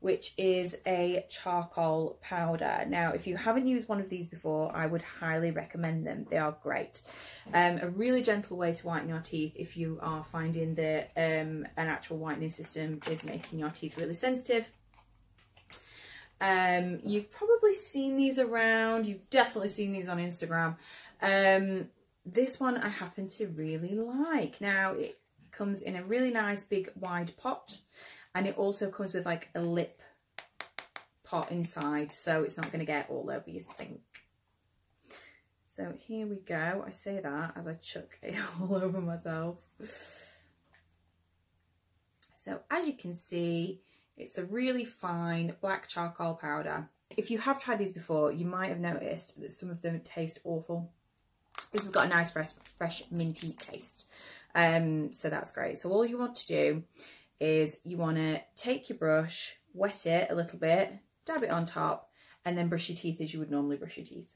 which is a charcoal powder. Now, if you haven't used one of these before, I would highly recommend them. They are great. A really gentle way to whiten your teeth if you are finding that an actual whitening system is making your teeth really sensitive. You've probably seen these around. You've definitely seen these on Instagram. This one I happen to really like. Now, it comes in a really nice big wide pot, and it also comes with like a lip pot inside, so it's not going to get all over your thing. So here we go. I say that as I chuck it all over myself. So as you can see, it's a really fine black charcoal powder. If you have tried these before, you might have noticed that some of them taste awful. This has got a nice fresh minty taste. So that's great. So all you want to do is you want to take your brush, wet it a little bit, dab it on top, and then brush your teeth as you would normally brush your teeth.